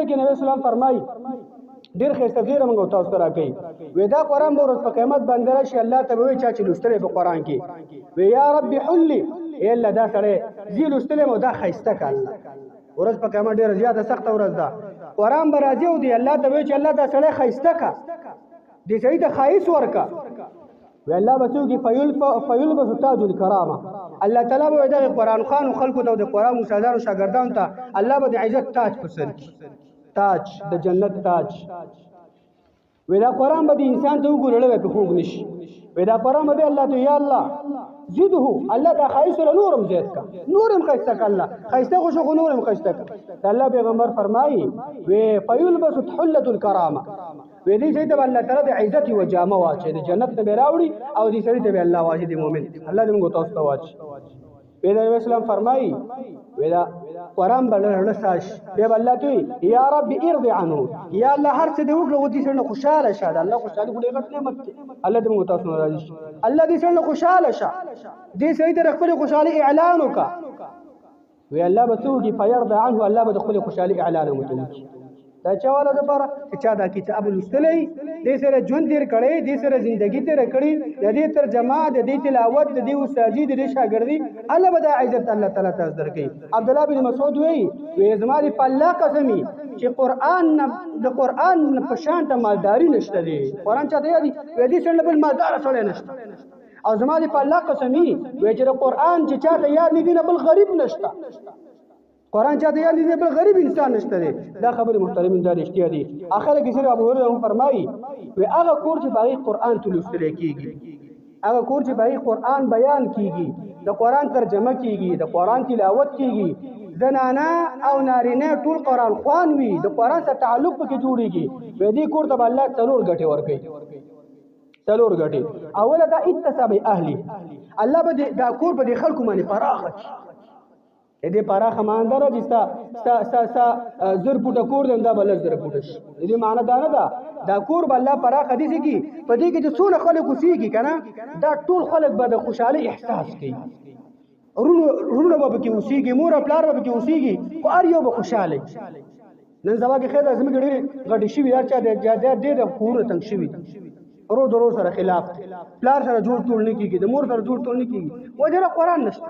کې نبی اسلام فرمایي ډیر خسته غیر موږ تاسو را کوي ودا قرآن به ورځ په قیامت باندې راشي الله ته وایي چې لوستل په قرآن کې وی یا رب حلی الا دا سره زی لوستل مو دا خسته کړه ورځ په قیامت ډیر زیاته سخت ورځ ده قرآن به راځي او دی الله ته وایي چې الله دا سره خسته کا دې سړي ته خایس ورکا وی الله بچو کې فیل به تاج الکرامه الله تعالی به دا قرآن خان خلکو ته د قرآن مشاهدانو شاګردانو ته الله به د عزت تاج پسر تاج د جنت تاج ودا قرآن به انسان ته وګورل په خوګ نشي ودا قرآن به الله ته یا الله زده الله دا خایس له نورم زیات کا نورم خیسته کا الله خیسته خو شو نورم خیسته کا الله پیغمبر فرمایي وی فیلبس حله الکرامه وی دې سړي ته الله تعالی د عزت او جامه واچي د جنت ته راوړي او دې سړي ته الله واچي د مؤمن الله دې موږ تاسو ته واچي پیغمبر اسلام فرمایي ودا قرآن بلل ساش به الله ته یا رب ارضي عنه یا الله هر څه دې وکړو دې سره خوشاله شه الله خوشاله ګډه غټ نعمت الله دې موږ تاسو راضي الله دې سره خوشاله شه دې سړي ته خپل خوشالي اعلان وکا وی الله بتوږي فيرضى عنه الله به خپل خوشالي اعلان وکړي دا چواله د پاره چې چا دا کتاب لوستلې دې سره ژوند تیر کړي دې سره ژوندۍ تیر کړي د دې ترجمه د دې تلاوت د دې استادي د دې شاګردي الله به د عزت الله تعالی تاسو درکې عبد الله بن مسعود وی زماري په الله قسمي چې د قران په شان ته مالداري نشته دي قران چاته یادي دې سره بل مالدار سره نشته او زماري په الله قسمي وی چې قران چې چاته یاد نه دي بل غریب نشته قرآن چاته یاد دي بل غریب انسان نشته دی دا خبره محترمین دا رښتیا دي اخره کې سره ابو هريره فرمایي وی هغه کور چې باغی قرآن تلوستل کیږي هغه کور چې باغی قرآن بیان کیږي د قرآن ترجمه کیږي د قرآن تلاوت کیږي زنانا او نارینه ټول قرآن خوان وي د قرآن سره تعلق پکې جوړيږي وی دې کور ته الله څلور غټي ورکړي څلور غټي اوله دا اتساب اهلی الله به دا کور په خلکو باندې فراخ دې پاره خماندار چې ستا زر پټه کور دې دا بل زر پټه دې معنی دا نه دا کور بل الله پاره حدیث کی په دې کې چې څونه خلک وسیږي کنه دا ټول خلک به د خوشحالي احساس کوي ورونه به کې وسیږي مور خپل به کې وسیږي او ار یو به خوشاله نن سبا کې خیر لازم ګډې غټي شي یا چا دې کور تنګ شي رو درو سره خلاف پلار سره جوړ ټول نه کیږي د مور سره جوړ ټول نه کیږي وجه قرآن نشته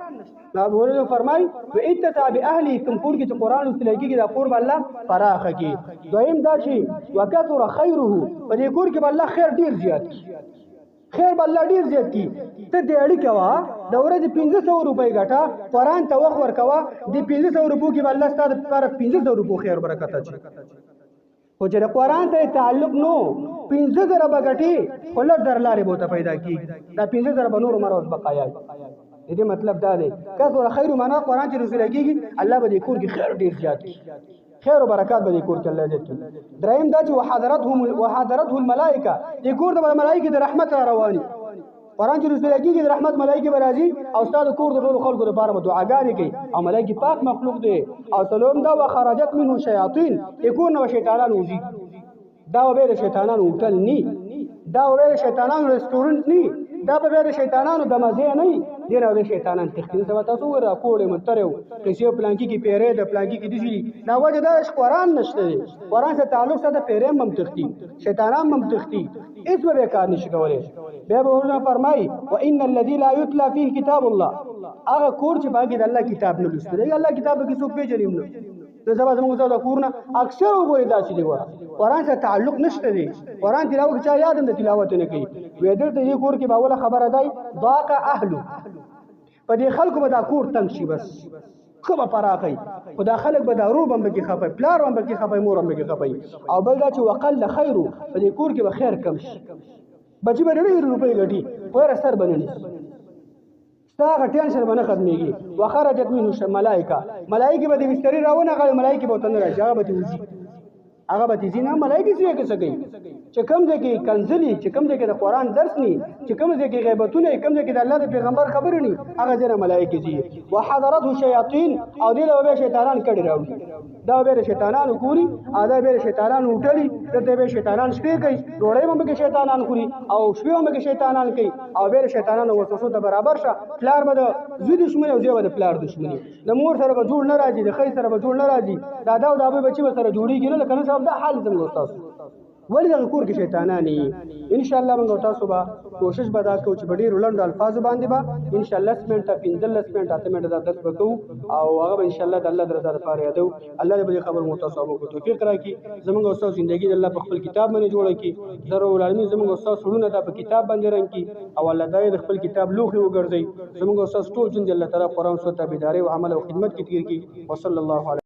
ابو هريره فرمای و اتتا باهلی کوم کور کې چې قرآن لوستل کیږي دا کور الله فراخه کی دویم دا چې وکثر خیره په دې کور کې الله خیر ډیر زیات کی خیر الله ډیر زیات کی ته دې اړیکه وا د ورځې 1500 روپۍ ګټه قرآن ته وخت ورکوا دې 1500 روپو کې الله ستاسو پر 1500 روپو خیر برکت اچي خو چې قرآن ته تعلق نو 15,000 بغټي خپل درلارې بوته پیدا کی دا 15,000 بنور مروز بقایا دې مطلب دا دی کثر خیر معنا قرآن چې رسول کیږي الله به دې کور کې خیر ډیر زیات کی خیر او برکات به دې کور کې الله دې کی دریم دا چې وحاضرته الملائکه دې کور د ملائکه د رحمت رواني قرآن چې رسول کیږي د رحمت ملائکه برازي او استاد کور د ټول خلکو لپاره دعاګانې کوي او ملائکه پاک مخلوق دي او سلام دا وخرجت منه شیاطین یکون نو شیطانان وزي دا به شیطانان وکل ني دا به شیطانان رستورانت ني دا به شیطانانو د مزه نه دي نه شیطانان تخین سبا تاسو ورا کوړې مترو کسي پلانکی کی پیره د پلانکی کی دي دا وجه دا قرآن نشته قرآن سره تعلق سره پیره ممتختی شیطانان ممتختی اس به کار نشي کولای بیا به ورنه فرمای و ان الذي لا يتلى فيه كتاب الله هغه کور چې باقي د الله کتاب نه لوستل الله کتاب کې څوک پیژنیم نو د زما زموږ د کورونه اکثر وګوري دا چې دی قرآن سره تعلق نشته دی قرآن تلاوت چا یاد هم تلاوت نه کوي وې دلته یې کور کې باوله خبره دی ضاق اهله په دې خلکو به دا کور تنګ شي بس کومه پراخي خدا خلک به دا روب هم کې خپه پلار هم کې خپه مور هم کې خپه او بل دا چې وقل خیر په دې کور کې به خیر کم شي بچي به ډېر روپۍ ګټي پوره سر بنني دا ټینشن باندې ختميږي وخرجت منه ملائکه ملائکه به د مستری راونه غل ملائکه به تنه راځي هغه به وځي هغه به ځي نه ملائکه څه کوي چې کوم ځای کې کنځلي چې کوم ځای کې د قرآن درس ني چې کوم ځای کې غیبتونه کوم ځای کې د الله د پیغمبر خبرې ني هغه ځای ملائکه دي وحضرته شیاطین او دې له شیطانان کړي راوړي دا به شیطانان ګوري ادا به شیطانان وټلي ته به شیطانان شپې کوي ډوړې هم کې شیطانان خوري او شپې هم کې شیطانان کوي او به شیطانان وسوسه ته برابر شه پلار به د زوی دښمنی او زوی به د پلار دښمنی د مور سره به جوړ نه راځي د خې سره به جوړ نه راځي دادا او دابه بچي به سره جوړیږي نه لکه نن دا حال زموږ استاد ولې د کور کې شیطانان ان شاء الله موږ تاسو به کوشش به دا کوو چې ډېر لنډ الفاظ باندې به ان شاء الله 10 منټه 15 منټه 8 منټه دا درس وکړو او هغه به ان شاء الله د الله درزه لپاره یادو الله دې به خبر متصابو کو توفیق راکړي زموږ استاد ژوندۍ د الله په خپل کتاب باندې جوړ کړي ضرور العالمین زموږ استاد سړونه دا په کتاب باندې رنګ کړي او الله دې خپل کتاب لوخي وګرځي زموږ استاد ټول ژوند الله تعالی قرآن سنت تابعداري او عمل او خدمت کې تیر کړي وصلی الله علیه